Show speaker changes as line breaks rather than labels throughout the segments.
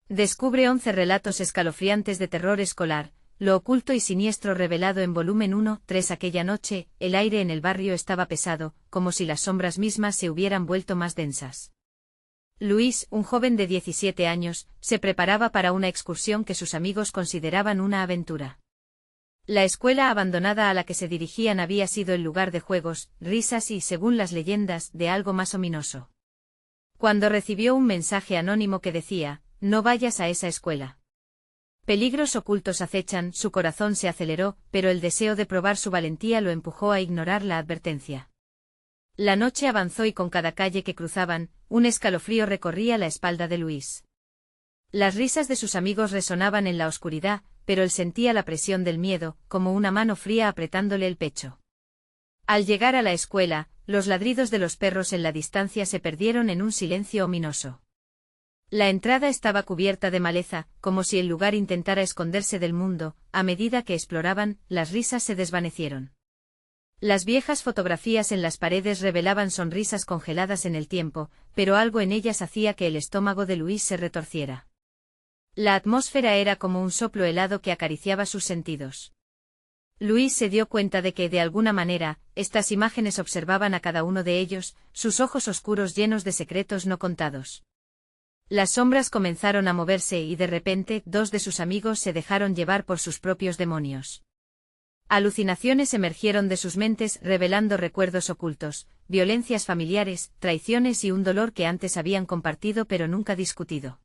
Descubre 11 relatos escalofriantes de terror escolar, lo oculto y siniestro revelado en volumen 1-3. Aquella noche, el aire en el barrio estaba pesado, como si las sombras mismas se hubieran vuelto más densas. Luis, un joven de 17 años, se preparaba para una excursión que sus amigos consideraban una aventura. La escuela abandonada a la que se dirigían había sido el lugar de juegos, risas y, según las leyendas, de algo más ominoso. Cuando recibió un mensaje anónimo que decía: «No vayas a esa escuela. Peligros ocultos acechan», su corazón se aceleró, pero el deseo de probar su valentía lo empujó a ignorar la advertencia. La noche avanzó y con cada calle que cruzaban, un escalofrío recorría la espalda de Luis. Las risas de sus amigos resonaban en la oscuridad, pero él sentía la presión del miedo, como una mano fría apretándole el pecho. Al llegar a la escuela, los ladridos de los perros en la distancia se perdieron en un silencio ominoso. La entrada estaba cubierta de maleza, como si el lugar intentara esconderse del mundo. A medida que exploraban, las risas se desvanecieron. Las viejas fotografías en las paredes revelaban sonrisas congeladas en el tiempo, pero algo en ellas hacía que el estómago de Luis se retorciera. La atmósfera era como un soplo helado que acariciaba sus sentidos. Luis se dio cuenta de que, de alguna manera, estas imágenes observaban a cada uno de ellos, sus ojos oscuros llenos de secretos no contados. Las sombras comenzaron a moverse y de repente, dos de sus amigos se dejaron llevar por sus propios demonios. Alucinaciones emergieron de sus mentes revelando recuerdos ocultos, violencias familiares, traiciones y un dolor que antes habían compartido pero nunca discutido.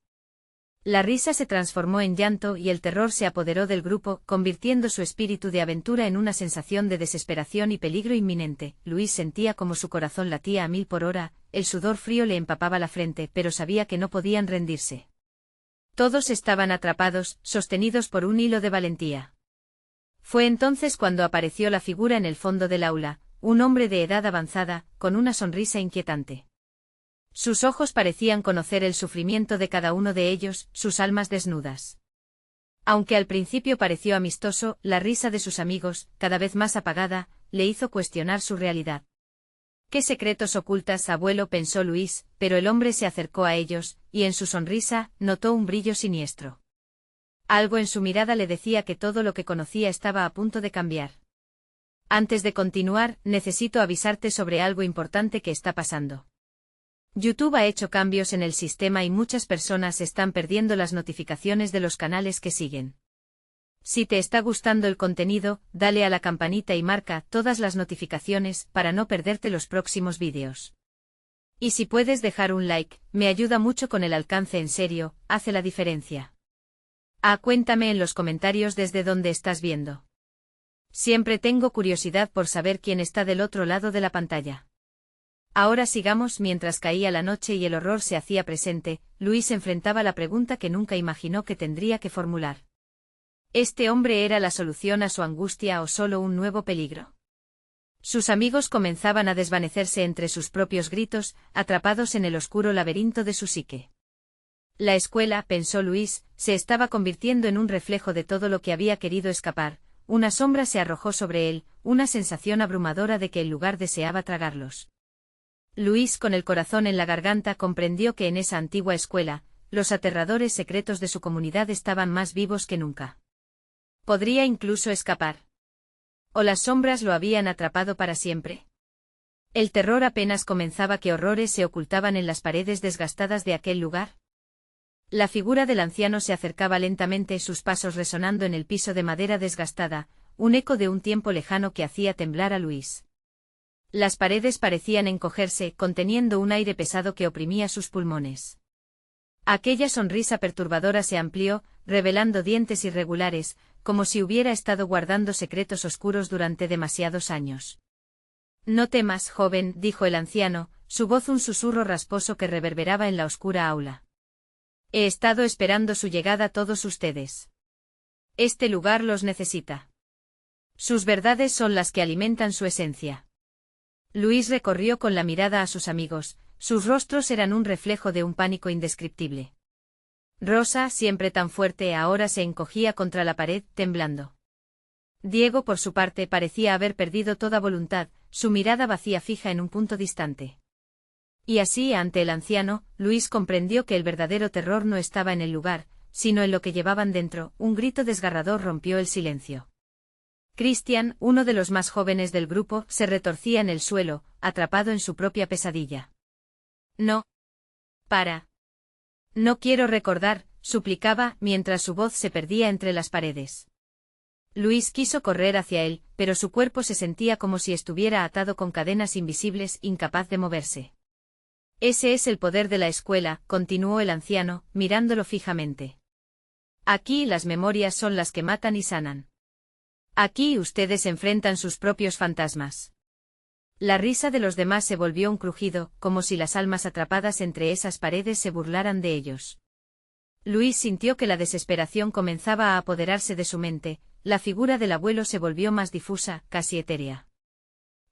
La risa se transformó en llanto y el terror se apoderó del grupo, convirtiendo su espíritu de aventura en una sensación de desesperación y peligro inminente. Luis sentía como su corazón latía a 1000 por hora, el sudor frío le empapaba la frente, pero sabía que no podían rendirse. Todos estaban atrapados, sostenidos por un hilo de valentía. Fue entonces cuando apareció la figura en el fondo del aula, un hombre de edad avanzada, con una sonrisa inquietante. Sus ojos parecían conocer el sufrimiento de cada uno de ellos, sus almas desnudas. Aunque al principio pareció amistoso, la risa de sus amigos, cada vez más apagada, le hizo cuestionar su realidad. «¿Qué secretos ocultas, abuelo?», pensó Luis, pero el hombre se acercó a ellos, y en su sonrisa, notó un brillo siniestro. Algo en su mirada le decía que todo lo que conocía estaba a punto de cambiar. «Antes de continuar, necesito avisarte sobre algo importante que está pasando. YouTube ha hecho cambios en el sistema y muchas personas están perdiendo las notificaciones de los canales que siguen. Si te está gustando el contenido, dale a la campanita y marca todas las notificaciones para no perderte los próximos vídeos. Y si puedes dejar un like, me ayuda mucho con el alcance, en serio, hace la diferencia. Cuéntame en los comentarios desde dónde estás viendo. Siempre tengo curiosidad por saber quién está del otro lado de la pantalla. Ahora sigamos. Mientras caía la noche y el horror se hacía presente, Luis enfrentaba la pregunta que nunca imaginó que tendría que formular. ¿Este hombre era la solución a su angustia o solo un nuevo peligro? Sus amigos comenzaban a desvanecerse entre sus propios gritos, atrapados en el oscuro laberinto de su psique. La escuela, pensó Luis, se estaba convirtiendo en un reflejo de todo lo que había querido escapar. Una sombra se arrojó sobre él, una sensación abrumadora de que el lugar deseaba tragarlos. Luis, con el corazón en la garganta, comprendió que en esa antigua escuela, los aterradores secretos de su comunidad estaban más vivos que nunca. ¿Podría incluso escapar? ¿O las sombras lo habían atrapado para siempre? El terror apenas comenzaba. ¿Qué horrores se ocultaban en las paredes desgastadas de aquel lugar? La figura del anciano se acercaba lentamente, sus pasos resonando en el piso de madera desgastada, un eco de un tiempo lejano que hacía temblar a Luis. Las paredes parecían encogerse, conteniendo un aire pesado que oprimía sus pulmones. Aquella sonrisa perturbadora se amplió, revelando dientes irregulares, como si hubiera estado guardando secretos oscuros durante demasiados años. «No temas, joven», dijo el anciano, su voz un susurro rasposo que reverberaba en la oscura aula. «He estado esperando su llegada. Todos ustedes. Este lugar los necesita. Sus verdades son las que alimentan su esencia». Luis recorrió con la mirada a sus amigos, sus rostros eran un reflejo de un pánico indescriptible. Rosa, siempre tan fuerte, ahora se encogía contra la pared, temblando. Diego, por su parte, parecía haber perdido toda voluntad, su mirada vacía fija en un punto distante. Y así, ante el anciano, Luis comprendió que el verdadero terror no estaba en el lugar, sino en lo que llevaban dentro. Un grito desgarrador rompió el silencio. Christian, uno de los más jóvenes del grupo, se retorcía en el suelo, atrapado en su propia pesadilla. No. Para. No quiero recordar, suplicaba, mientras su voz se perdía entre las paredes. Luis quiso correr hacia él, pero su cuerpo se sentía como si estuviera atado con cadenas invisibles, incapaz de moverse. Ese es el poder de la escuela, continuó el anciano, mirándolo fijamente. Aquí las memorias son las que matan y sanan. Aquí ustedes enfrentan sus propios fantasmas. La risa de los demás se volvió un crujido, como si las almas atrapadas entre esas paredes se burlaran de ellos. Luis sintió que la desesperación comenzaba a apoderarse de su mente, la figura del abuelo se volvió más difusa, casi etérea.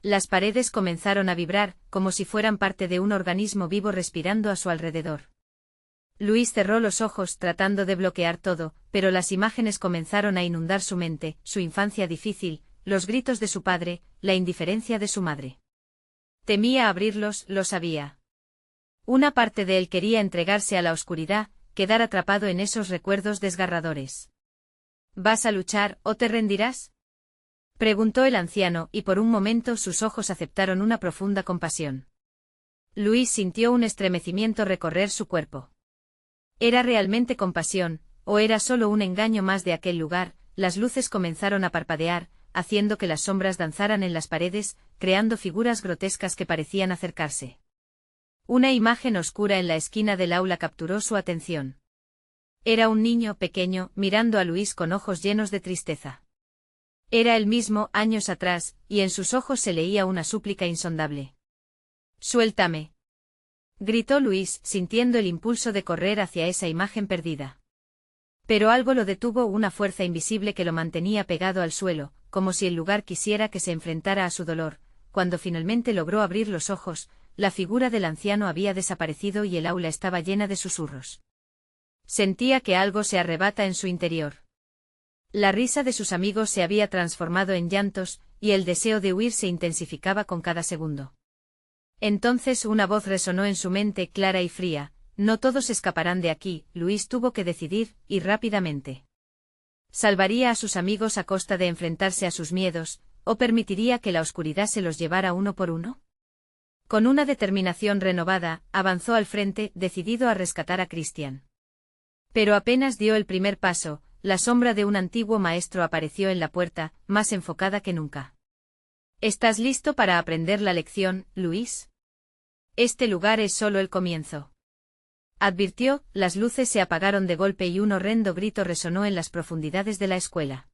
Las paredes comenzaron a vibrar, como si fueran parte de un organismo vivo respirando a su alrededor. Luis cerró los ojos tratando de bloquear todo, pero las imágenes comenzaron a inundar su mente, su infancia difícil, los gritos de su padre, la indiferencia de su madre. Temía abrirlos, lo sabía. Una parte de él quería entregarse a la oscuridad, quedar atrapado en esos recuerdos desgarradores. ¿Vas a luchar o te rendirás?, preguntó el anciano, y por un momento sus ojos aceptaron una profunda compasión. Luis sintió un estremecimiento recorrer su cuerpo. ¿Era realmente compasión, o era solo un engaño más de aquel lugar? Las luces comenzaron a parpadear, haciendo que las sombras danzaran en las paredes, creando figuras grotescas que parecían acercarse. Una imagen oscura en la esquina del aula capturó su atención. Era un niño pequeño, mirando a Luis con ojos llenos de tristeza. Era el mismo, años atrás, y en sus ojos se leía una súplica insondable. «¡Suéltame!», gritó Luis, sintiendo el impulso de correr hacia esa imagen perdida. Pero algo lo detuvo, una fuerza invisible que lo mantenía pegado al suelo, como si el lugar quisiera que se enfrentara a su dolor. Cuando finalmente logró abrir los ojos, la figura del anciano había desaparecido y el aula estaba llena de susurros. Sentía que algo se arrebata en su interior. La risa de sus amigos se había transformado en llantos, y el deseo de huir se intensificaba con cada segundo. Entonces una voz resonó en su mente, clara y fría: «No todos escaparán de aquí». Luis tuvo que decidir, y rápidamente. ¿Salvaría a sus amigos a costa de enfrentarse a sus miedos, o permitiría que la oscuridad se los llevara uno por uno? Con una determinación renovada, avanzó al frente, decidido a rescatar a Christian. Pero apenas dio el primer paso, la sombra de un antiguo maestro apareció en la puerta, más enfocada que nunca. ¿Estás listo para aprender la lección, Luis? Este lugar es solo el comienzo. Advirtió. Las luces se apagaron de golpe y un horrendo grito resonó en las profundidades de la escuela.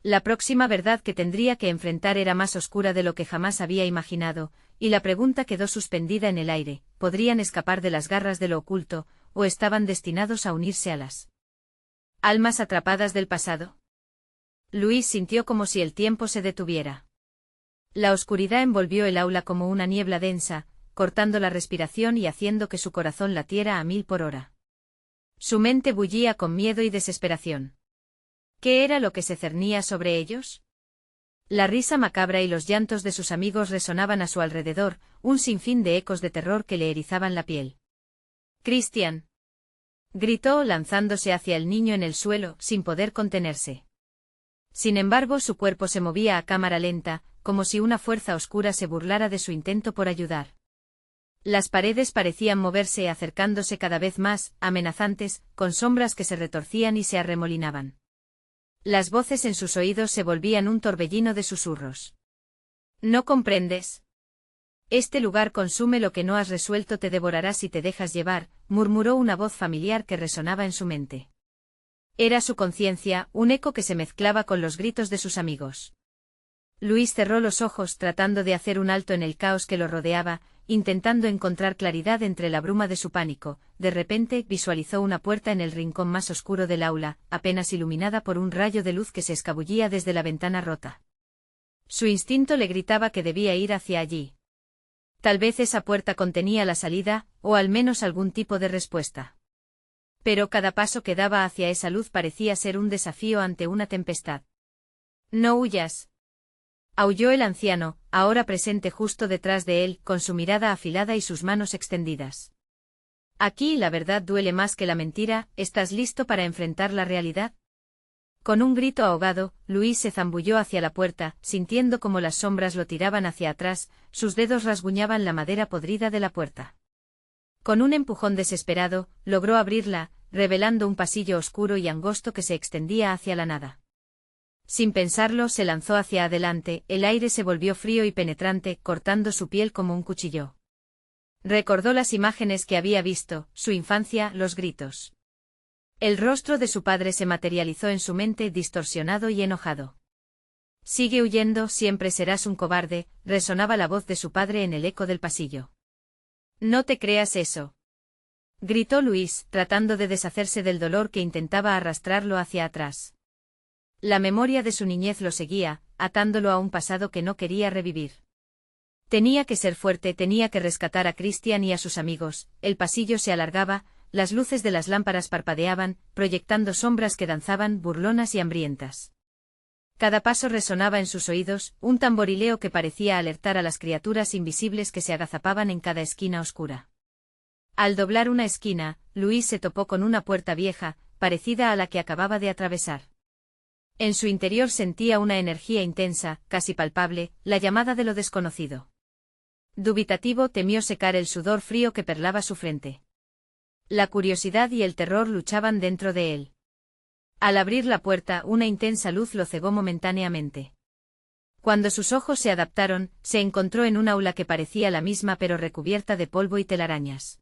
La próxima verdad que tendría que enfrentar era más oscura de lo que jamás había imaginado, y la pregunta quedó suspendida en el aire: ¿podrían escapar de las garras de lo oculto, o estaban destinados a unirse a las almas atrapadas del pasado? Luis sintió como si el tiempo se detuviera. La oscuridad envolvió el aula como una niebla densa, cortando la respiración y haciendo que su corazón latiera a 1000 por hora. Su mente bullía con miedo y desesperación. ¿Qué era lo que se cernía sobre ellos? La risa macabra y los llantos de sus amigos resonaban a su alrededor, un sinfín de ecos de terror que le erizaban la piel. «Christian», gritó, lanzándose hacia el niño en el suelo, sin poder contenerse. Sin embargo, su cuerpo se movía a cámara lenta, como si una fuerza oscura se burlara de su intento por ayudar. Las paredes parecían moverse, acercándose cada vez más, amenazantes, con sombras que se retorcían y se arremolinaban. Las voces en sus oídos se volvían un torbellino de susurros. «¿No comprendes? Este lugar consume lo que no has resuelto, te devorará si te dejas llevar», murmuró una voz familiar que resonaba en su mente. Era su conciencia, un eco que se mezclaba con los gritos de sus amigos. Luis cerró los ojos tratando de hacer un alto en el caos que lo rodeaba, intentando encontrar claridad entre la bruma de su pánico. De repente visualizó una puerta en el rincón más oscuro del aula, apenas iluminada por un rayo de luz que se escabullía desde la ventana rota. Su instinto le gritaba que debía ir hacia allí. Tal vez esa puerta contenía la salida, o al menos algún tipo de respuesta. Pero cada paso que daba hacia esa luz parecía ser un desafío ante una tempestad. «No huyas», Aulló el anciano, ahora presente justo detrás de él, con su mirada afilada y sus manos extendidas. Aquí la verdad duele más que la mentira, ¿estás listo para enfrentar la realidad? Con un grito ahogado, Luis se zambulló hacia la puerta, sintiendo como las sombras lo tiraban hacia atrás, sus dedos rasguñaban la madera podrida de la puerta. Con un empujón desesperado, logró abrirla, revelando un pasillo oscuro y angosto que se extendía hacia la nada. Sin pensarlo, se lanzó hacia adelante, el aire se volvió frío y penetrante, cortando su piel como un cuchillo. Recordó las imágenes que había visto, su infancia, los gritos. El rostro de su padre se materializó en su mente distorsionado y enojado. Sigue huyendo, siempre serás un cobarde, resonaba la voz de su padre en el eco del pasillo. No te creas eso. Gritó Luis, tratando de deshacerse del dolor que intentaba arrastrarlo hacia atrás. La memoria de su niñez lo seguía, atándolo a un pasado que no quería revivir. Tenía que ser fuerte, tenía que rescatar a Christian y a sus amigos. El pasillo se alargaba, las luces de las lámparas parpadeaban, proyectando sombras que danzaban, burlonas y hambrientas. Cada paso resonaba en sus oídos, un tamborileo que parecía alertar a las criaturas invisibles que se agazapaban en cada esquina oscura. Al doblar una esquina, Luis se topó con una puerta vieja, parecida a la que acababa de atravesar. En su interior sentía una energía intensa, casi palpable, la llamada de lo desconocido. Dubitativo, temió secar el sudor frío que perlaba su frente. La curiosidad y el terror luchaban dentro de él. Al abrir la puerta, una intensa luz lo cegó momentáneamente. Cuando sus ojos se adaptaron, se encontró en un aula que parecía la misma pero recubierta de polvo y telarañas.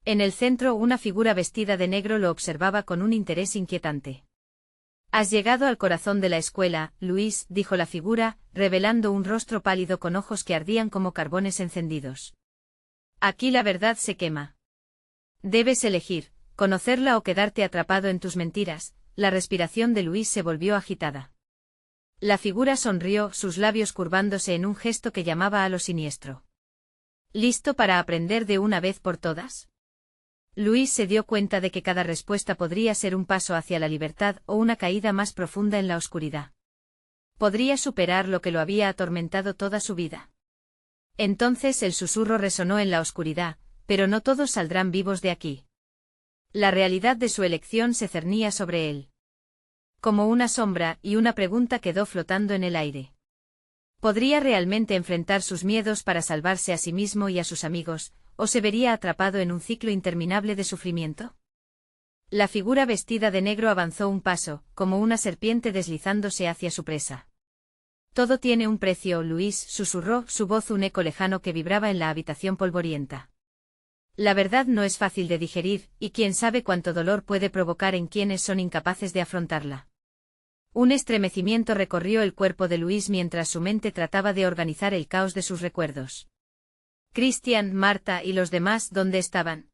En el centro, una figura vestida de negro lo observaba con un interés inquietante. «Has llegado al corazón de la escuela, Luis», dijo la figura, revelando un rostro pálido con ojos que ardían como carbones encendidos. «Aquí la verdad se quema. Debes elegir, conocerla o quedarte atrapado en tus mentiras». La respiración de Luis se volvió agitada. La figura sonrió, sus labios curvándose en un gesto que llamaba a lo siniestro. ¿Listo para aprender de una vez por todas? Luis se dio cuenta de que cada respuesta podría ser un paso hacia la libertad o una caída más profunda en la oscuridad. Podría superar lo que lo había atormentado toda su vida. Entonces el susurro resonó en la oscuridad, pero no todos saldrán vivos de aquí. La realidad de su elección se cernía sobre él. Como una sombra, y una pregunta quedó flotando en el aire. ¿Podría realmente enfrentar sus miedos para salvarse a sí mismo y a sus amigos, o se vería atrapado en un ciclo interminable de sufrimiento? La figura vestida de negro avanzó un paso, como una serpiente deslizándose hacia su presa. Todo tiene un precio, Luis, susurró, su voz un eco lejano que vibraba en la habitación polvorienta. La verdad no es fácil de digerir, y quién sabe cuánto dolor puede provocar en quienes son incapaces de afrontarla. Un estremecimiento recorrió el cuerpo de Luis mientras su mente trataba de organizar el caos de sus recuerdos. Christian, Marta y los demás, ¿dónde estaban?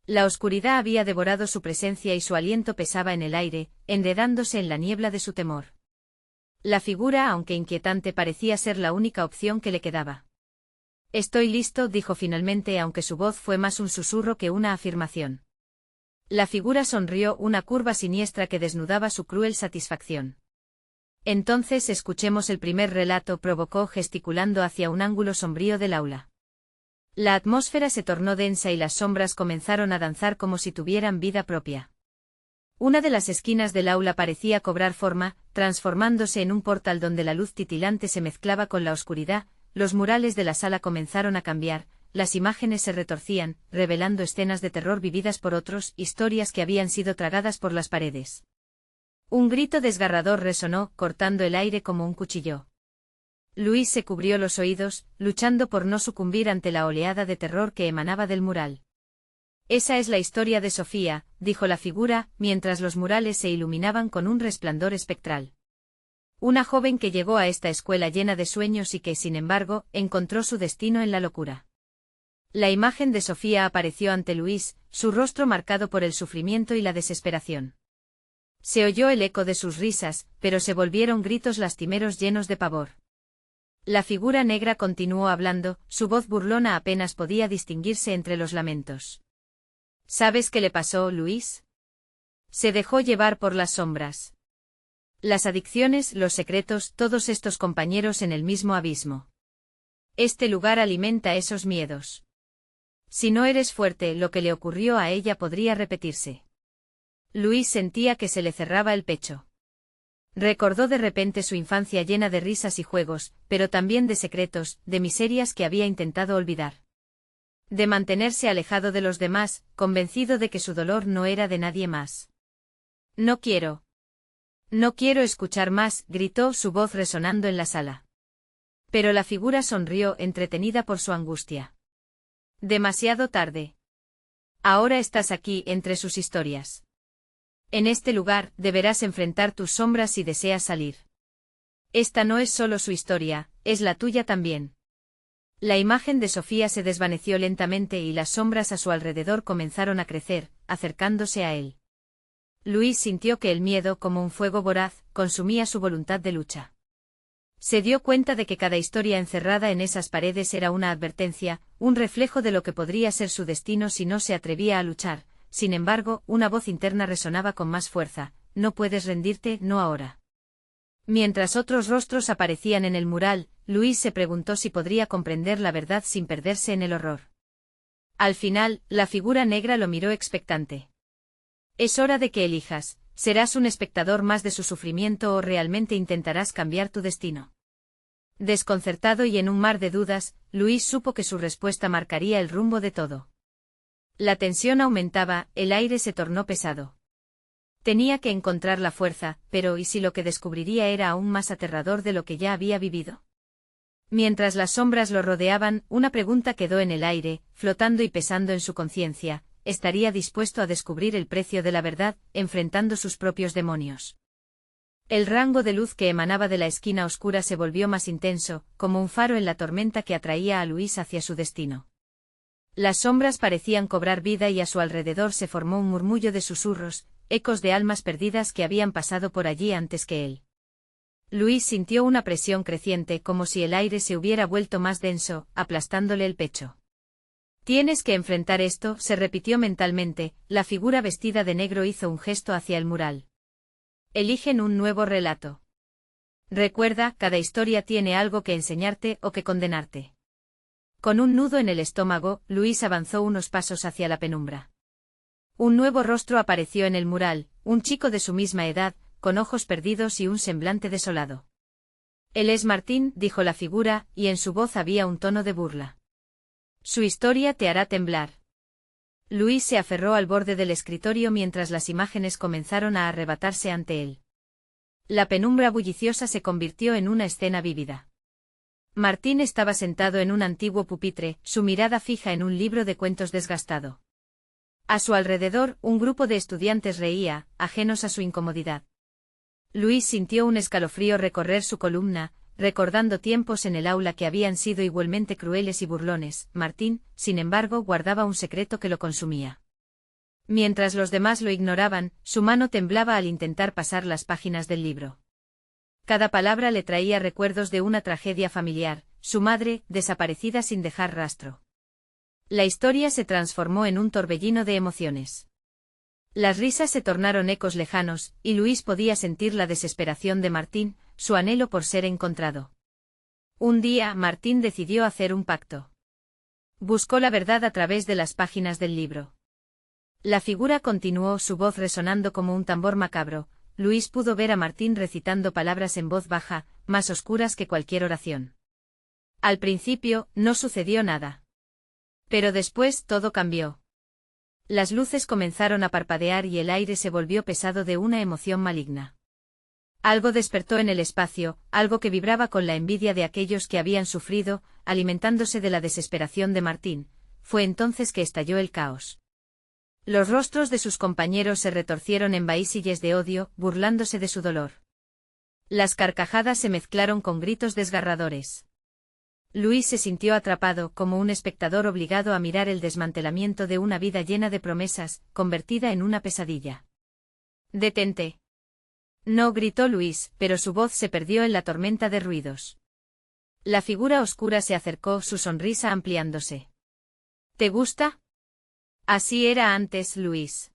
La oscuridad había devorado su presencia y su aliento pesaba en el aire, enredándose en la niebla de su temor. La figura, aunque inquietante, parecía ser la única opción que le quedaba. «Estoy listo», dijo finalmente, aunque su voz fue más un susurro que una afirmación. La figura sonrió, una curva siniestra que desnudaba su cruel satisfacción. «Entonces escuchemos el primer relato», provocó gesticulando hacia un ángulo sombrío del aula. La atmósfera se tornó densa y las sombras comenzaron a danzar como si tuvieran vida propia. Una de las esquinas del aula parecía cobrar forma, transformándose en un portal donde la luz titilante se mezclaba con la oscuridad. Los murales de la sala comenzaron a cambiar, las imágenes se retorcían, revelando escenas de terror vividas por otros, historias que habían sido tragadas por las paredes. Un grito desgarrador resonó, cortando el aire como un cuchillo. Luis se cubrió los oídos, luchando por no sucumbir ante la oleada de terror que emanaba del mural. «Esa es la historia de Sofía», dijo la figura, mientras los murales se iluminaban con un resplandor espectral. Una joven que llegó a esta escuela llena de sueños y que, sin embargo, encontró su destino en la locura. La imagen de Sofía apareció ante Luis, su rostro marcado por el sufrimiento y la desesperación. Se oyó el eco de sus risas, pero se volvieron gritos lastimeros llenos de pavor. La figura negra continuó hablando, su voz burlona apenas podía distinguirse entre los lamentos. «¿Sabes qué le pasó, Luis? Se dejó llevar por las sombras. Las adicciones, los secretos, todos estos compañeros en el mismo abismo. Este lugar alimenta esos miedos. Si no eres fuerte, lo que le ocurrió a ella podría repetirse. Luis sentía que se le cerraba el pecho. Recordó de repente su infancia llena de risas y juegos, pero también de secretos, de miserias que había intentado olvidar. De mantenerse alejado de los demás, convencido de que su dolor no era de nadie más. No quiero. No quiero escuchar más, gritó su voz resonando en la sala. Pero la figura sonrió, entretenida por su angustia. Demasiado tarde. Ahora estás aquí, entre sus historias. En este lugar, deberás enfrentar tus sombras si deseas salir. Esta no es solo su historia, es la tuya también. La imagen de Sofía se desvaneció lentamente y las sombras a su alrededor comenzaron a crecer, acercándose a él. Luis sintió que el miedo, como un fuego voraz, consumía su voluntad de lucha. Se dio cuenta de que cada historia encerrada en esas paredes era una advertencia, un reflejo de lo que podría ser su destino si no se atrevía a luchar. Sin embargo, una voz interna resonaba con más fuerza: no puedes rendirte, no ahora. Mientras otros rostros aparecían en el mural, Luis se preguntó si podría comprender la verdad sin perderse en el horror. Al final, la figura negra lo miró expectante. Es hora de que elijas: ¿serás un espectador más de su sufrimiento o realmente intentarás cambiar tu destino? Desconcertado y en un mar de dudas, Luis supo que su respuesta marcaría el rumbo de todo. La tensión aumentaba, el aire se tornó pesado. Tenía que encontrar la fuerza, pero ¿y si lo que descubriría era aún más aterrador de lo que ya había vivido? Mientras las sombras lo rodeaban, una pregunta quedó en el aire, flotando y pesando en su conciencia: ¿estaría dispuesto a descubrir el precio de la verdad, enfrentando sus propios demonios? El rango de luz que emanaba de la esquina oscura se volvió más intenso, como un faro en la tormenta que atraía a Luis hacia su destino. Las sombras parecían cobrar vida y a su alrededor se formó un murmullo de susurros, ecos de almas perdidas que habían pasado por allí antes que él. Luis sintió una presión creciente, como si el aire se hubiera vuelto más denso, aplastándole el pecho. Tienes que enfrentar esto, se repitió mentalmente. La figura vestida de negro hizo un gesto hacia el mural. Eligen un nuevo relato. Recuerda, cada historia tiene algo que enseñarte o que condenarte. Con un nudo en el estómago, Luis avanzó unos pasos hacia la penumbra. Un nuevo rostro apareció en el mural, un chico de su misma edad, con ojos perdidos y un semblante desolado. Él es Martín, dijo la figura, y en su voz había un tono de burla. Su historia te hará temblar. Luis se aferró al borde del escritorio mientras las imágenes comenzaron a arrebatarse ante él. La penumbra bulliciosa se convirtió en una escena vívida. Martín estaba sentado en un antiguo pupitre, su mirada fija en un libro de cuentos desgastado. A su alrededor, un grupo de estudiantes reía, ajenos a su incomodidad. Luis sintió un escalofrío recorrer su columna, recordando tiempos en el aula que habían sido igualmente crueles y burlones. Martín, sin embargo, guardaba un secreto que lo consumía. Mientras los demás lo ignoraban, su mano temblaba al intentar pasar las páginas del libro. Cada palabra le traía recuerdos de una tragedia familiar, su madre, desaparecida sin dejar rastro. La historia se transformó en un torbellino de emociones. Las risas se tornaron ecos lejanos, y Luis podía sentir la desesperación de Martín, su anhelo por ser encontrado. Un día, Martín decidió hacer un pacto. Buscó la verdad a través de las páginas del libro. La figura continuó, su voz resonando como un tambor macabro. Luis pudo ver a Martín recitando palabras en voz baja, más oscuras que cualquier oración. Al principio, no sucedió nada. Pero después todo cambió. Las luces comenzaron a parpadear y el aire se volvió pesado de una emoción maligna. Algo despertó en el espacio, algo que vibraba con la envidia de aquellos que habían sufrido, alimentándose de la desesperación de Martín. Fue entonces que estalló el caos. Los rostros de sus compañeros se retorcieron en vaísilles de odio, burlándose de su dolor. Las carcajadas se mezclaron con gritos desgarradores. Luis se sintió atrapado, como un espectador obligado a mirar el desmantelamiento de una vida llena de promesas, convertida en una pesadilla. «¡Detente!». No, gritó Luis, pero su voz se perdió en la tormenta de ruidos. La figura oscura se acercó, su sonrisa ampliándose. «¿Te gusta?». Así era antes, Luis.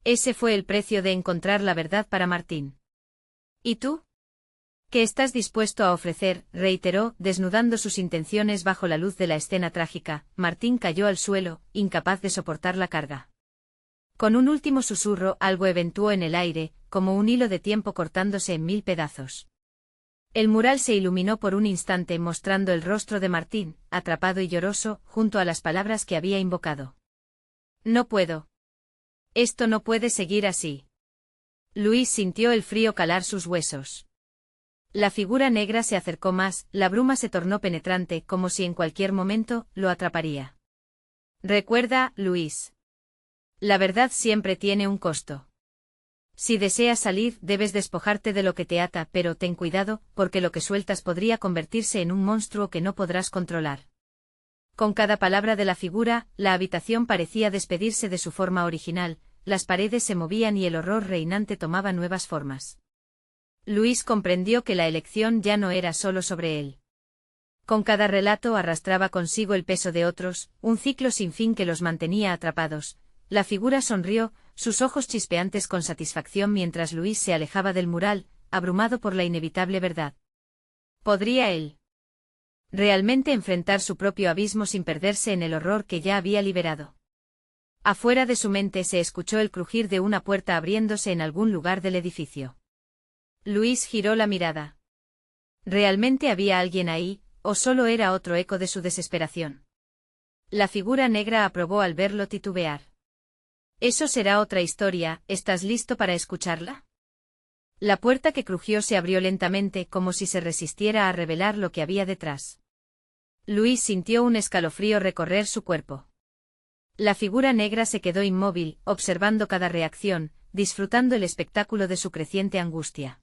Ese fue el precio de encontrar la verdad para Martín. ¿Y tú? ¿Qué estás dispuesto a ofrecer?, reiteró, desnudando sus intenciones bajo la luz de la escena trágica. Martín cayó al suelo, incapaz de soportar la carga. Con un último susurro, algo eventuó en el aire, como un hilo de tiempo cortándose en 1000 pedazos. El mural se iluminó por un instante mostrando el rostro de Martín, atrapado y lloroso, junto a las palabras que había invocado. No puedo. Esto no puede seguir así. Luis sintió el frío calar sus huesos. La figura negra se acercó más, la bruma se tornó penetrante, como si en cualquier momento lo atraparía. Recuerda, Luis. La verdad siempre tiene un costo. Si deseas salir, debes despojarte de lo que te ata, pero ten cuidado, porque lo que sueltas podría convertirse en un monstruo que no podrás controlar. Con cada palabra de la figura, la habitación parecía despedirse de su forma original, las paredes se movían y el horror reinante tomaba nuevas formas. Luis comprendió que la elección ya no era solo sobre él. Con cada relato arrastraba consigo el peso de otros, un ciclo sin fin que los mantenía atrapados. La figura sonrió, sus ojos chispeantes con satisfacción mientras Luis se alejaba del mural, abrumado por la inevitable verdad. ¿Podría él realmente enfrentar su propio abismo sin perderse en el horror que ya había liberado? Afuera de su mente se escuchó el crujir de una puerta abriéndose en algún lugar del edificio. Luis giró la mirada. ¿Realmente había alguien ahí, o solo era otro eco de su desesperación? La figura negra aprobó al verlo titubear. Eso será otra historia, ¿estás listo para escucharla? La puerta que crujió se abrió lentamente como si se resistiera a revelar lo que había detrás. Luis sintió un escalofrío recorrer su cuerpo. La figura negra se quedó inmóvil, observando cada reacción, disfrutando el espectáculo de su creciente angustia.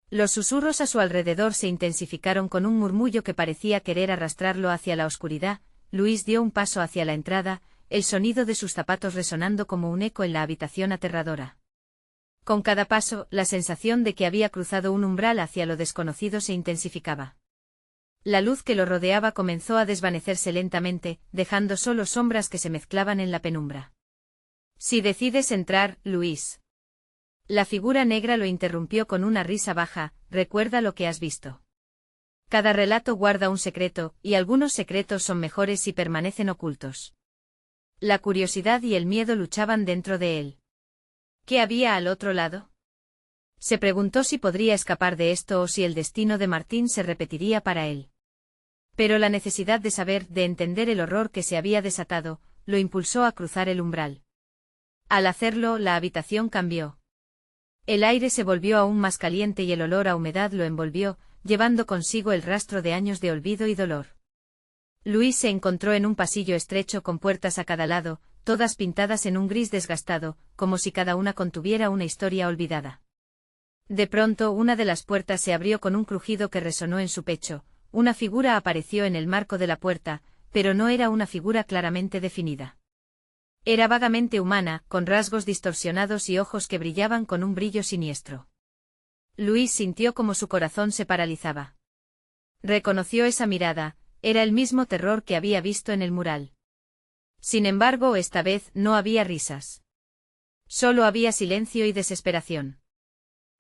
Los susurros a su alrededor se intensificaron con un murmullo que parecía querer arrastrarlo hacia la oscuridad. Luis dio un paso hacia la entrada, el sonido de sus zapatos resonando como un eco en la habitación aterradora. Con cada paso, la sensación de que había cruzado un umbral hacia lo desconocido se intensificaba. La luz que lo rodeaba comenzó a desvanecerse lentamente, dejando solo sombras que se mezclaban en la penumbra. Si decides entrar, Luis. La figura negra lo interrumpió con una risa baja, recuerda lo que has visto. Cada relato guarda un secreto, y algunos secretos son mejores si permanecen ocultos. La curiosidad y el miedo luchaban dentro de él. ¿Qué había al otro lado? Se preguntó si podría escapar de esto o si el destino de Martín se repetiría para él. Pero la necesidad de saber, de entender el horror que se había desatado, lo impulsó a cruzar el umbral. Al hacerlo, la habitación cambió. El aire se volvió aún más caliente y el olor a humedad lo envolvió, llevando consigo el rastro de años de olvido y dolor. Luis se encontró en un pasillo estrecho con puertas a cada lado, todas pintadas en un gris desgastado, como si cada una contuviera una historia olvidada. De pronto una de las puertas se abrió con un crujido que resonó en su pecho, una figura apareció en el marco de la puerta, pero no era una figura claramente definida. Era vagamente humana, con rasgos distorsionados y ojos que brillaban con un brillo siniestro. Luis sintió como su corazón se paralizaba. Reconoció esa mirada, era el mismo terror que había visto en el mural. Sin embargo, esta vez no había risas. Solo había silencio y desesperación.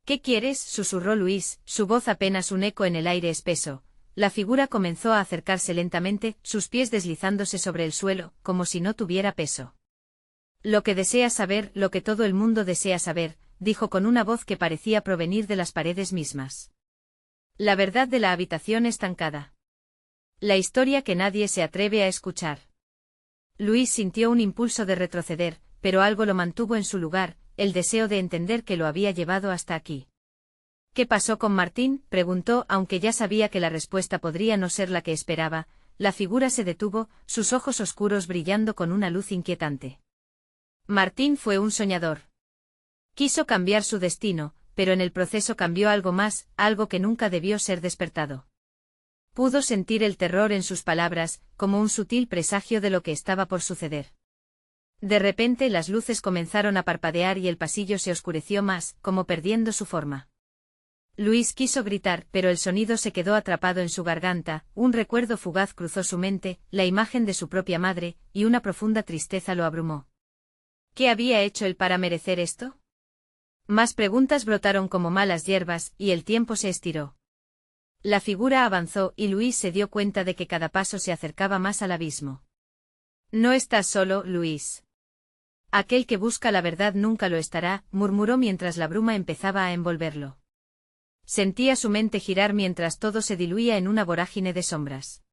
¿Qué quieres?, susurró Luis, su voz apenas un eco en el aire espeso. La figura comenzó a acercarse lentamente, sus pies deslizándose sobre el suelo, como si no tuviera peso. Lo que deseas saber, lo que todo el mundo desea saber, dijo con una voz que parecía provenir de las paredes mismas. La verdad de la habitación estancada. La historia que nadie se atreve a escuchar. Luis sintió un impulso de retroceder, pero algo lo mantuvo en su lugar, el deseo de entender que lo había llevado hasta aquí. ¿Qué pasó con Martín?, preguntó, aunque ya sabía que la respuesta podría no ser la que esperaba. La figura se detuvo, sus ojos oscuros brillando con una luz inquietante. Martín fue un soñador. Quiso cambiar su destino, pero en el proceso cambió algo más, algo que nunca debió ser despertado. Pudo sentir el terror en sus palabras, como un sutil presagio de lo que estaba por suceder. De repente las luces comenzaron a parpadear y el pasillo se oscureció más, como perdiendo su forma. Luis quiso gritar, pero el sonido se quedó atrapado en su garganta, un recuerdo fugaz cruzó su mente, la imagen de su propia madre, y una profunda tristeza lo abrumó. ¿Qué había hecho él para merecer esto? Más preguntas brotaron como malas hierbas, y el tiempo se estiró. La figura avanzó y Luis se dio cuenta de que cada paso se acercaba más al abismo. No estás solo, Luis. Aquel que busca la verdad nunca lo estará, murmuró mientras la bruma empezaba a envolverlo. Sentía su mente girar mientras todo se diluía en una vorágine de sombras.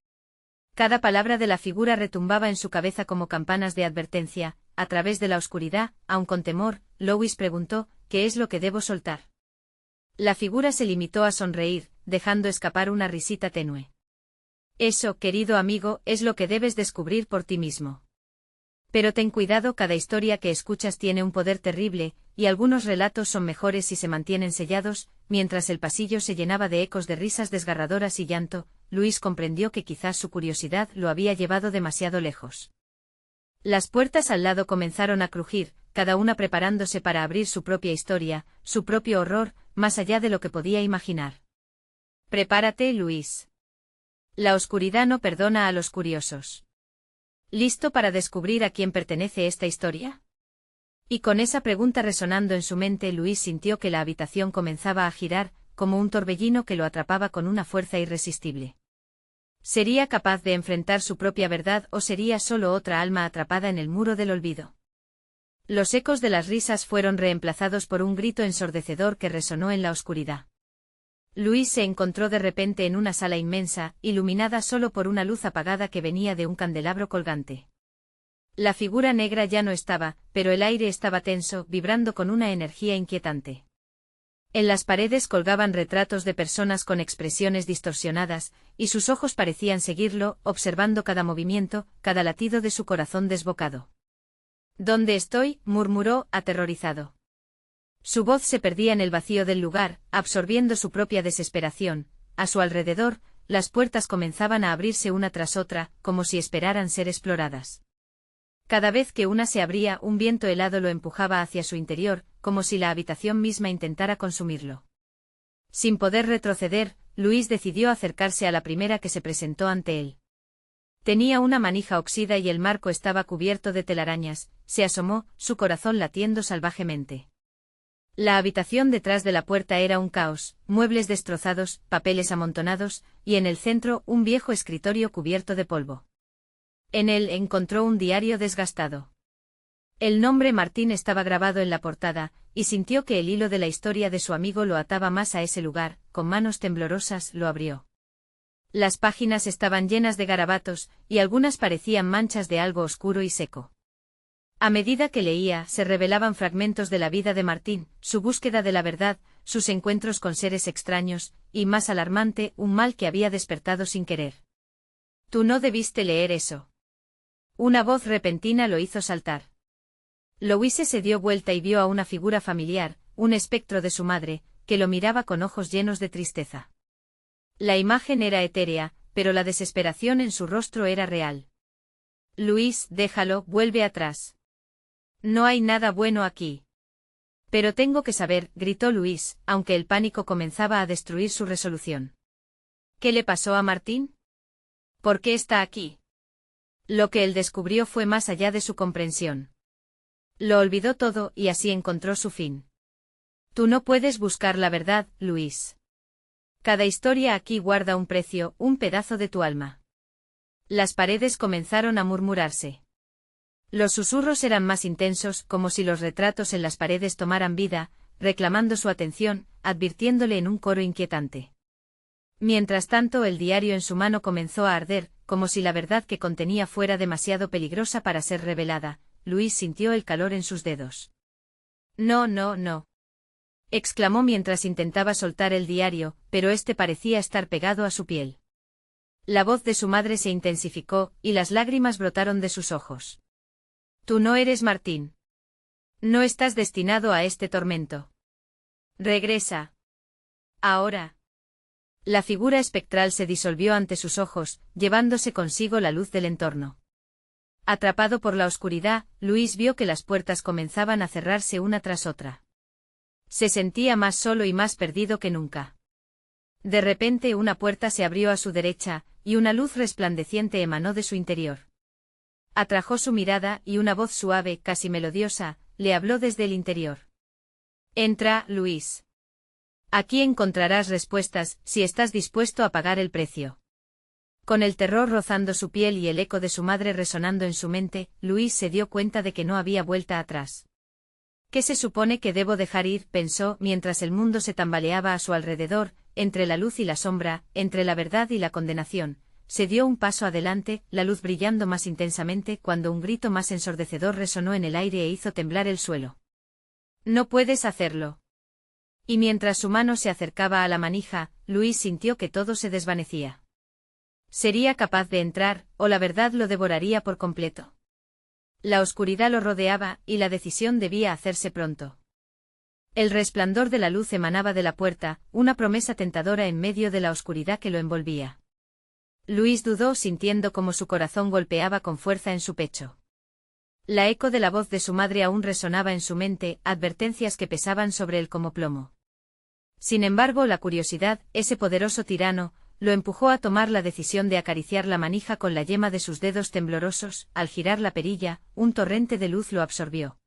Cada palabra de la figura retumbaba en su cabeza como campanas de advertencia. A través de la oscuridad, aun con temor, Louis preguntó, ¿qué es lo que debo soltar? La figura se limitó a sonreír, dejando escapar una risita tenue. Eso, querido amigo, es lo que debes descubrir por ti mismo. Pero ten cuidado, cada historia que escuchas tiene un poder terrible, y algunos relatos son mejores si se mantienen sellados. Mientras el pasillo se llenaba de ecos de risas desgarradoras y llanto, Luis comprendió que quizás su curiosidad lo había llevado demasiado lejos. Las puertas al lado comenzaron a crujir, cada una preparándose para abrir su propia historia, su propio horror, más allá de lo que podía imaginar. Prepárate, Luis. La oscuridad no perdona a los curiosos. ¿Listo para descubrir a quién pertenece esta historia? Y con esa pregunta resonando en su mente, Luis sintió que la habitación comenzaba a girar, como un torbellino que lo atrapaba con una fuerza irresistible. ¿Sería capaz de enfrentar su propia verdad o sería solo otra alma atrapada en el muro del olvido? Los ecos de las risas fueron reemplazados por un grito ensordecedor que resonó en la oscuridad. Luis se encontró de repente en una sala inmensa, iluminada solo por una luz apagada que venía de un candelabro colgante. La figura negra ya no estaba, pero el aire estaba tenso, vibrando con una energía inquietante. En las paredes colgaban retratos de personas con expresiones distorsionadas, y sus ojos parecían seguirlo, observando cada movimiento, cada latido de su corazón desbocado. ¿Dónde estoy?, murmuró, aterrorizado. Su voz se perdía en el vacío del lugar, absorbiendo su propia desesperación. A su alrededor, las puertas comenzaban a abrirse una tras otra, como si esperaran ser exploradas. Cada vez que una se abría, un viento helado lo empujaba hacia su interior, como si la habitación misma intentara consumirlo. Sin poder retroceder, Luis decidió acercarse a la primera que se presentó ante él. Tenía una manija oxida y el marco estaba cubierto de telarañas. Se asomó, su corazón latiendo salvajemente. La habitación detrás de la puerta era un caos, muebles destrozados, papeles amontonados, y en el centro un viejo escritorio cubierto de polvo. En él encontró un diario desgastado. El nombre Martín estaba grabado en la portada, y sintió que el hilo de la historia de su amigo lo ataba más a ese lugar. Con manos temblorosas lo abrió. Las páginas estaban llenas de garabatos, y algunas parecían manchas de algo oscuro y seco. A medida que leía, se revelaban fragmentos de la vida de Martín, su búsqueda de la verdad, sus encuentros con seres extraños, y más alarmante, un mal que había despertado sin querer. «Tú no debiste leer eso». Una voz repentina lo hizo saltar. Louise se dio vuelta y vio a una figura familiar, un espectro de su madre, que lo miraba con ojos llenos de tristeza. La imagen era etérea, pero la desesperación en su rostro era real. «Luis, déjalo, vuelve atrás. No hay nada bueno aquí». «Pero tengo que saber», gritó Luis, aunque el pánico comenzaba a destruir su resolución. «¿Qué le pasó a Martín? ¿Por qué está aquí?» Lo que él descubrió fue más allá de su comprensión. Lo olvidó todo y así encontró su fin. Tú no puedes buscar la verdad, Luis. Cada historia aquí guarda un precio, un pedazo de tu alma. Las paredes comenzaron a murmurarse. Los susurros eran más intensos, como si los retratos en las paredes tomaran vida, reclamando su atención, advirtiéndole en un coro inquietante. Mientras tanto, el diario en su mano comenzó a arder, como si la verdad que contenía fuera demasiado peligrosa para ser revelada. Luis sintió el calor en sus dedos. «No, no, no», exclamó mientras intentaba soltar el diario, pero este parecía estar pegado a su piel. La voz de su madre se intensificó, y las lágrimas brotaron de sus ojos. «Tú no eres Martín. No estás destinado a este tormento. Regresa. Ahora». La figura espectral se disolvió ante sus ojos, llevándose consigo la luz del entorno. Atrapado por la oscuridad, Luis vio que las puertas comenzaban a cerrarse una tras otra. Se sentía más solo y más perdido que nunca. De repente una puerta se abrió a su derecha, y una luz resplandeciente emanó de su interior. Atrajo su mirada y una voz suave, casi melodiosa, le habló desde el interior. Entra, Luis. Aquí encontrarás respuestas, si estás dispuesto a pagar el precio. Con el terror rozando su piel y el eco de su madre resonando en su mente, Luis se dio cuenta de que no había vuelta atrás. ¿Qué se supone que debo dejar ir?, pensó, mientras el mundo se tambaleaba a su alrededor, entre la luz y la sombra, entre la verdad y la condenación. Se dio un paso adelante, la luz brillando más intensamente, cuando un grito más ensordecedor resonó en el aire e hizo temblar el suelo. No puedes hacerlo. Y mientras su mano se acercaba a la manija, Luis sintió que todo se desvanecía. Sería capaz de entrar, o la verdad lo devoraría por completo. La oscuridad lo rodeaba, y la decisión debía hacerse pronto. El resplandor de la luz emanaba de la puerta, una promesa tentadora en medio de la oscuridad que lo envolvía. Luis dudó, sintiendo como su corazón golpeaba con fuerza en su pecho. La eco de la voz de su madre aún resonaba en su mente, advertencias que pesaban sobre él como plomo. Sin embargo, la curiosidad, ese poderoso tirano, lo empujó a tomar la decisión de acariciar la manija con la yema de sus dedos temblorosos. Al girar la perilla, un torrente de luz lo absorbió.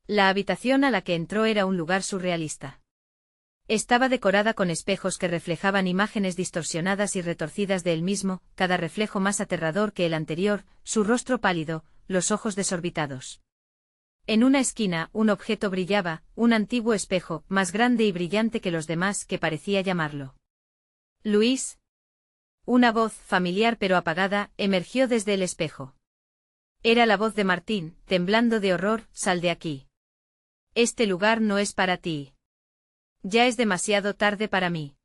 La habitación a la que entró era un lugar surrealista. Estaba decorada con espejos que reflejaban imágenes distorsionadas y retorcidas de él mismo, cada reflejo más aterrador que el anterior, su rostro pálido, los ojos desorbitados. En una esquina, un objeto brillaba, un antiguo espejo, más grande y brillante que los demás, que parecía llamarlo. Luis. Una voz, familiar pero apagada, emergió desde el espejo. Era la voz de Martín, temblando de horror. Sal de aquí. Este lugar no es para ti. Ya es demasiado tarde para mí.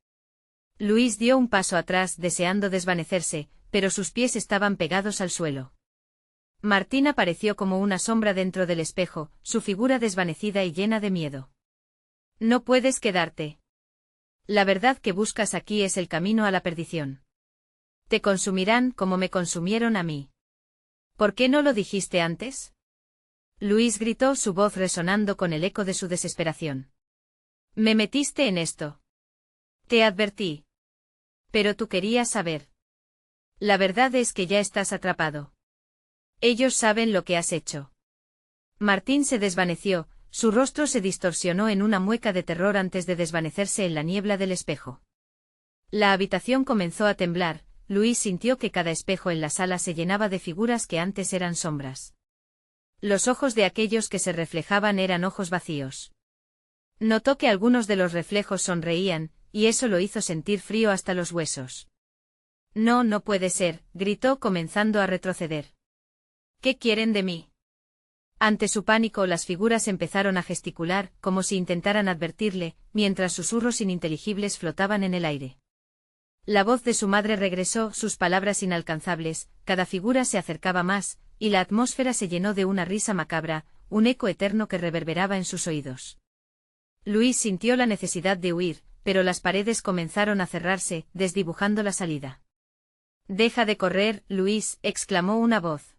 Luis dio un paso atrás, deseando desvanecerse, pero sus pies estaban pegados al suelo. Martín apareció como una sombra dentro del espejo, su figura desvanecida y llena de miedo. No puedes quedarte. La verdad que buscas aquí es el camino a la perdición. Te consumirán como me consumieron a mí. ¿Por qué no lo dijiste antes? Luis gritó, su voz resonando con el eco de su desesperación. Me metiste en esto. Te advertí. Pero tú querías saber. La verdad es que ya estás atrapado. Ellos saben lo que has hecho. Martín se desvaneció, su rostro se distorsionó en una mueca de terror antes de desvanecerse en la niebla del espejo. La habitación comenzó a temblar. Luis sintió que cada espejo en la sala se llenaba de figuras que antes eran sombras. Los ojos de aquellos que se reflejaban eran ojos vacíos. Notó que algunos de los reflejos sonreían, y eso lo hizo sentir frío hasta los huesos. No, no puede ser, gritó, comenzando a retroceder. ¿Qué quieren de mí? Ante su pánico, las figuras empezaron a gesticular, como si intentaran advertirle, mientras susurros ininteligibles flotaban en el aire. La voz de su madre regresó, sus palabras inalcanzables, cada figura se acercaba más, y la atmósfera se llenó de una risa macabra, un eco eterno que reverberaba en sus oídos. Luis sintió la necesidad de huir, pero las paredes comenzaron a cerrarse, desdibujando la salida. Deja de correr, Luis, exclamó una voz.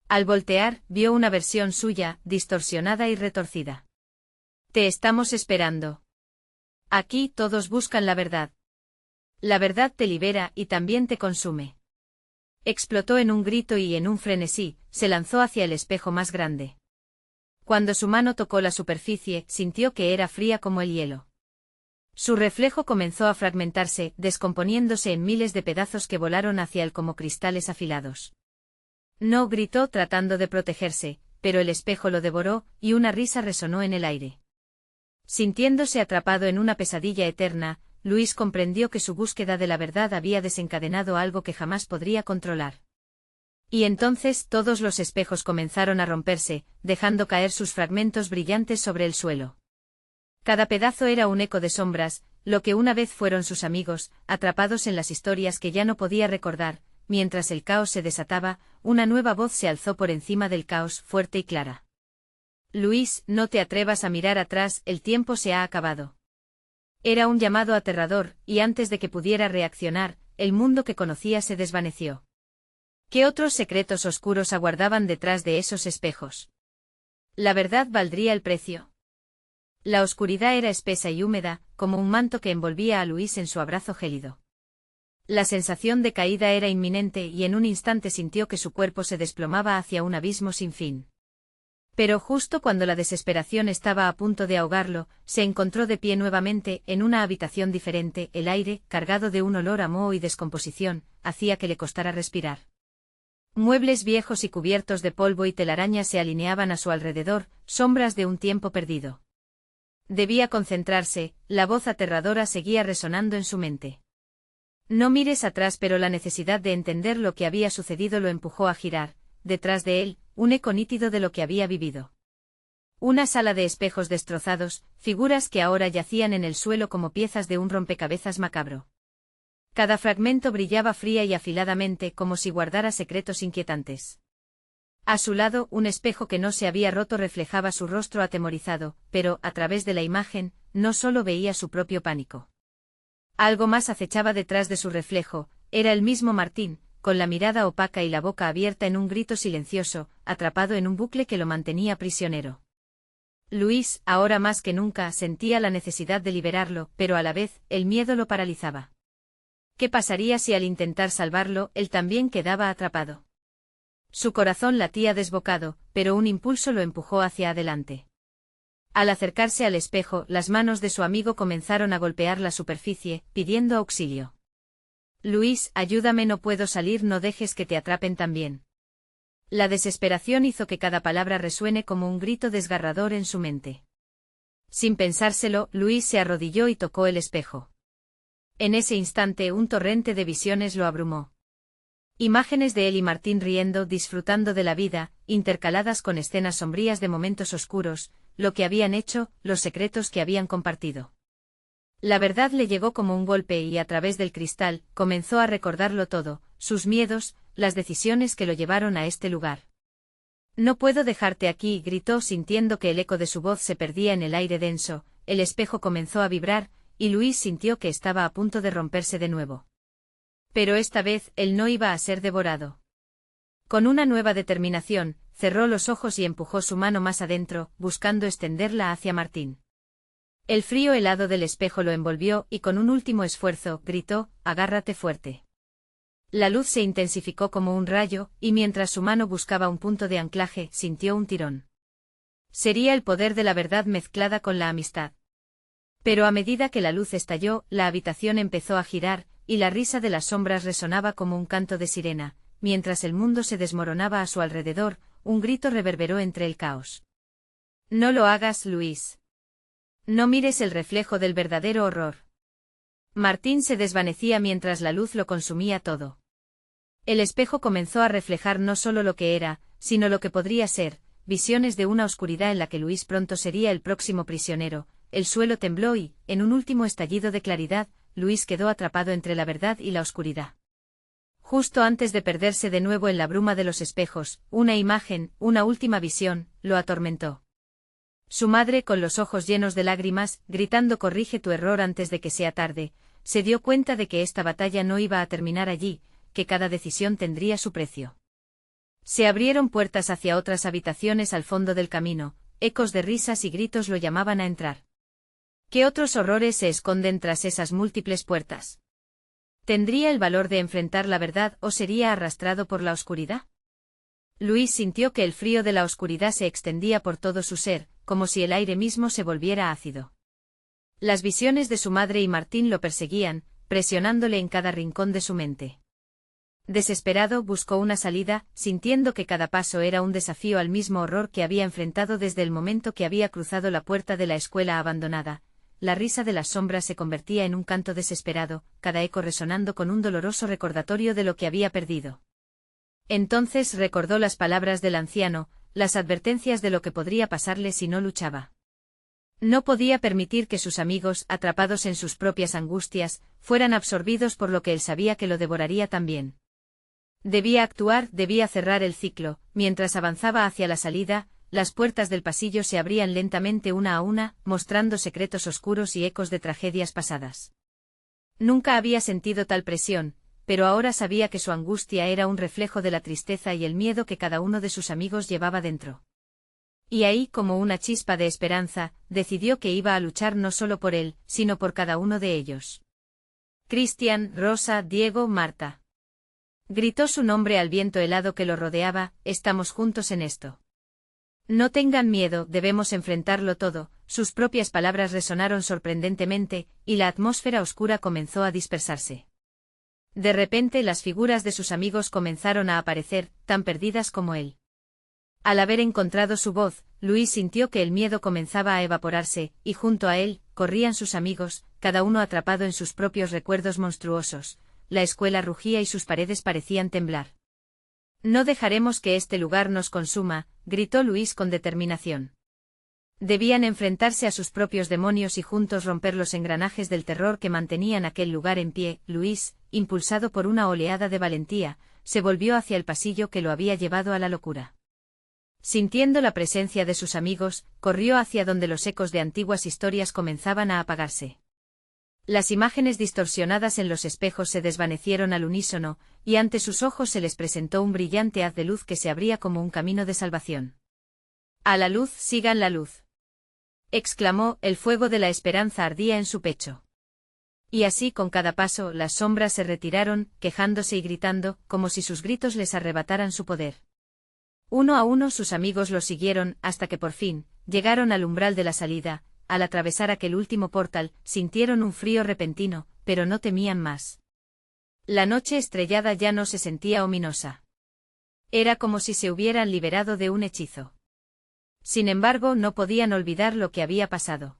Al voltear, vio una versión suya, distorsionada y retorcida. Te estamos esperando. Aquí todos buscan la verdad. La verdad te libera y también te consume. Explotó en un grito y en un frenesí, se lanzó hacia el espejo más grande. Cuando su mano tocó la superficie, sintió que era fría como el hielo. Su reflejo comenzó a fragmentarse, descomponiéndose en miles de pedazos que volaron hacia él como cristales afilados. No, gritó tratando de protegerse, pero el espejo lo devoró, y una risa resonó en el aire. Sintiéndose atrapado en una pesadilla eterna, Luis comprendió que su búsqueda de la verdad había desencadenado algo que jamás podría controlar. Y entonces todos los espejos comenzaron a romperse, dejando caer sus fragmentos brillantes sobre el suelo. Cada pedazo era un eco de sombras, lo que una vez fueron sus amigos, atrapados en las historias que ya no podía recordar. Mientras el caos se desataba, una nueva voz se alzó por encima del caos, fuerte y clara. Luis, no te atrevas a mirar atrás, el tiempo se ha acabado. Era un llamado aterrador, y antes de que pudiera reaccionar, el mundo que conocía se desvaneció. ¿Qué otros secretos oscuros aguardaban detrás de esos espejos? ¿La verdad valdría el precio? La oscuridad era espesa y húmeda, como un manto que envolvía a Luis en su abrazo gélido. La sensación de caída era inminente y en un instante sintió que su cuerpo se desplomaba hacia un abismo sin fin. Pero justo cuando la desesperación estaba a punto de ahogarlo, se encontró de pie nuevamente, en una habitación diferente. El aire, cargado de un olor a moho y descomposición, hacía que le costara respirar. Muebles viejos y cubiertos de polvo y telarañas se alineaban a su alrededor, sombras de un tiempo perdido. Debía concentrarse, la voz aterradora seguía resonando en su mente. No mires atrás, pero la necesidad de entender lo que había sucedido lo empujó a girar, detrás de él, un eco nítido de lo que había vivido. Una sala de espejos destrozados, figuras que ahora yacían en el suelo como piezas de un rompecabezas macabro. Cada fragmento brillaba fría y afiladamente, como si guardara secretos inquietantes. A su lado, un espejo que no se había roto reflejaba su rostro atemorizado, pero, a través de la imagen, no solo veía su propio pánico. Algo más acechaba detrás de su reflejo, era el mismo Martín, con la mirada opaca y la boca abierta en un grito silencioso, atrapado en un bucle que lo mantenía prisionero. Luis, ahora más que nunca, sentía la necesidad de liberarlo, pero a la vez, el miedo lo paralizaba. ¿Qué pasaría si al intentar salvarlo, él también quedaba atrapado? Su corazón latía desbocado, pero un impulso lo empujó hacia adelante. Al acercarse al espejo, las manos de su amigo comenzaron a golpear la superficie, pidiendo auxilio. Luis, ayúdame, no puedo salir, no dejes que te atrapen también. La desesperación hizo que cada palabra resuene como un grito desgarrador en su mente. Sin pensárselo, Luis se arrodilló y tocó el espejo. En ese instante un torrente de visiones lo abrumó. Imágenes de él y Martín riendo, disfrutando de la vida, intercaladas con escenas sombrías de momentos oscuros, lo que habían hecho, los secretos que habían compartido. La verdad le llegó como un golpe y a través del cristal, comenzó a recordarlo todo, sus miedos, las decisiones que lo llevaron a este lugar. No puedo dejarte aquí, gritó sintiendo que el eco de su voz se perdía en el aire denso, el espejo comenzó a vibrar, y Luis sintió que estaba a punto de romperse de nuevo. Pero esta vez, él no iba a ser devorado. Con una nueva determinación, cerró los ojos y empujó su mano más adentro, buscando extenderla hacia Martín. El frío helado del espejo lo envolvió y con un último esfuerzo, gritó, agárrate fuerte. La luz se intensificó como un rayo, y mientras su mano buscaba un punto de anclaje, sintió un tirón. Sería el poder de la verdad mezclada con la amistad. Pero a medida que la luz estalló, la habitación empezó a girar, y la risa de las sombras resonaba como un canto de sirena, mientras el mundo se desmoronaba a su alrededor, un grito reverberó entre el caos. No lo hagas, Luis. No mires el reflejo del verdadero horror. Martín se desvanecía mientras la luz lo consumía todo. El espejo comenzó a reflejar no solo lo que era, sino lo que podría ser, visiones de una oscuridad en la que Luis pronto sería el próximo prisionero. El suelo tembló y, en un último estallido de claridad, Luis quedó atrapado entre la verdad y la oscuridad. Justo antes de perderse de nuevo en la bruma de los espejos, una imagen, una última visión, lo atormentó. Su madre, con los ojos llenos de lágrimas, gritando corrige tu error antes de que sea tarde, se dio cuenta de que esta batalla no iba a terminar allí, que cada decisión tendría su precio. Se abrieron puertas hacia otras habitaciones al fondo del camino, ecos de risas y gritos lo llamaban a entrar. ¿Qué otros horrores se esconden tras esas múltiples puertas? ¿Tendría el valor de enfrentar la verdad o sería arrastrado por la oscuridad? Luis sintió que el frío de la oscuridad se extendía por todo su ser, como si el aire mismo se volviera ácido. Las visiones de su madre y Martín lo perseguían, presionándole en cada rincón de su mente. Desesperado, buscó una salida, sintiendo que cada paso era un desafío al mismo horror que había enfrentado desde el momento que había cruzado la puerta de la escuela abandonada. La risa de las sombras se convertía en un canto desesperado, cada eco resonando con un doloroso recordatorio de lo que había perdido. Entonces recordó las palabras del anciano, las advertencias de lo que podría pasarle si no luchaba. No podía permitir que sus amigos, atrapados en sus propias angustias, fueran absorbidos por lo que él sabía que lo devoraría también. Debía actuar, debía cerrar el ciclo. Mientras avanzaba hacia la salida, las puertas del pasillo se abrían lentamente una a una, mostrando secretos oscuros y ecos de tragedias pasadas. Nunca había sentido tal presión, pero ahora sabía que su angustia era un reflejo de la tristeza y el miedo que cada uno de sus amigos llevaba dentro. Y ahí, como una chispa de esperanza, decidió que iba a luchar no solo por él, sino por cada uno de ellos. Cristian, Rosa, Diego, Marta. Gritó su nombre al viento helado que lo rodeaba, estamos juntos en esto. No tengan miedo, debemos enfrentarlo todo. Sus propias palabras resonaron sorprendentemente, y la atmósfera oscura comenzó a dispersarse. De repente las figuras de sus amigos comenzaron a aparecer, tan perdidas como él. Al haber encontrado su voz, Luis sintió que el miedo comenzaba a evaporarse, y junto a él, corrían sus amigos, cada uno atrapado en sus propios recuerdos monstruosos. La escuela rugía y sus paredes parecían temblar. No dejaremos que este lugar nos consuma, gritó Luis con determinación. Debían enfrentarse a sus propios demonios y juntos romper los engranajes del terror que mantenían aquel lugar en pie. Luis, impulsado por una oleada de valentía, se volvió hacia el pasillo que lo había llevado a la locura. Sintiendo la presencia de sus amigos, corrió hacia donde los ecos de antiguas historias comenzaban a apagarse. Las imágenes distorsionadas en los espejos se desvanecieron al unísono, y ante sus ojos se les presentó un brillante haz de luz que se abría como un camino de salvación. A la luz, sigan la luz, exclamó, el fuego de la esperanza ardía en su pecho. Y así con cada paso las sombras se retiraron, quejándose y gritando, como si sus gritos les arrebataran su poder. Uno a uno sus amigos los siguieron, hasta que por fin, llegaron al umbral de la salida. Al atravesar aquel último portal, sintieron un frío repentino, pero no temían más. La noche estrellada ya no se sentía ominosa. Era como si se hubieran liberado de un hechizo. Sin embargo, no podían olvidar lo que había pasado.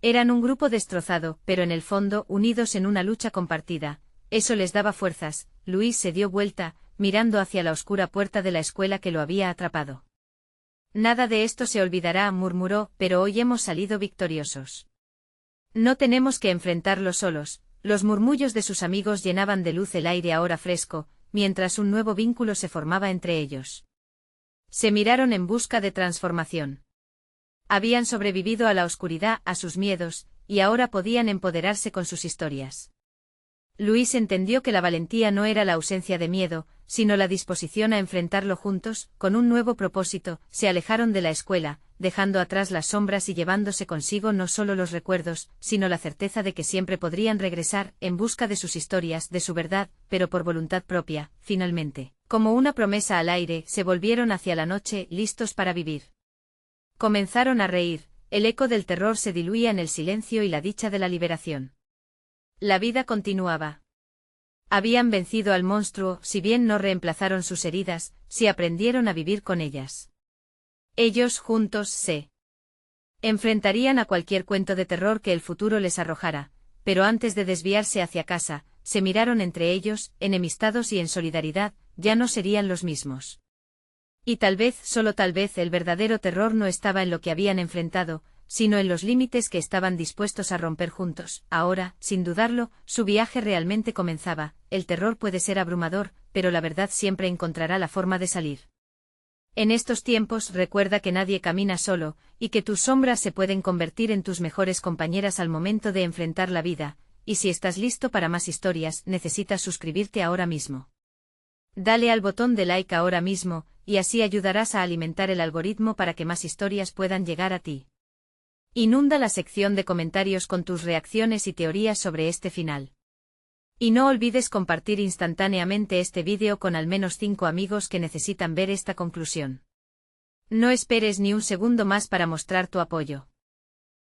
Eran un grupo destrozado, pero en el fondo, unidos en una lucha compartida. Eso les daba fuerzas. Luis se dio vuelta, mirando hacia la oscura puerta de la escuela que lo había atrapado. Nada de esto se olvidará, murmuró, pero hoy hemos salido victoriosos. No tenemos que enfrentarlo solos. Los murmullos de sus amigos llenaban de luz el aire ahora fresco, mientras un nuevo vínculo se formaba entre ellos. Se miraron en busca de transformación. Habían sobrevivido a la oscuridad, a sus miedos, y ahora podían empoderarse con sus historias. Luis entendió que la valentía no era la ausencia de miedo, sino la disposición a enfrentarlo juntos, con un nuevo propósito. Se alejaron de la escuela, dejando atrás las sombras y llevándose consigo no solo los recuerdos, sino la certeza de que siempre podrían regresar, en busca de sus historias, de su verdad, pero por voluntad propia. Finalmente, como una promesa al aire, se volvieron hacia la noche, listos para vivir. Comenzaron a reír, el eco del terror se diluía en el silencio y la dicha de la liberación. La vida continuaba. Habían vencido al monstruo, si bien no reemplazaron sus heridas, sí aprendieron a vivir con ellas. Ellos juntos se enfrentarían a cualquier cuento de terror que el futuro les arrojara, pero antes de desviarse hacia casa, se miraron entre ellos, enemistados y en solidaridad, ya no serían los mismos. Y tal vez, solo tal vez, el verdadero terror no estaba en lo que habían enfrentado, sino en los límites que estaban dispuestos a romper juntos. Ahora, sin dudarlo, su viaje realmente comenzaba. El terror puede ser abrumador, pero la verdad siempre encontrará la forma de salir. En estos tiempos recuerda que nadie camina solo, y que tus sombras se pueden convertir en tus mejores compañeras al momento de enfrentar la vida, y si estás listo para más historias, necesitas suscribirte ahora mismo. Dale al botón de like ahora mismo, y así ayudarás a alimentar el algoritmo para que más historias puedan llegar a ti. Inunda la sección de comentarios con tus reacciones y teorías sobre este final. Y no olvides compartir instantáneamente este vídeo con al menos 5 amigos que necesitan ver esta conclusión. No esperes ni un segundo más para mostrar tu apoyo.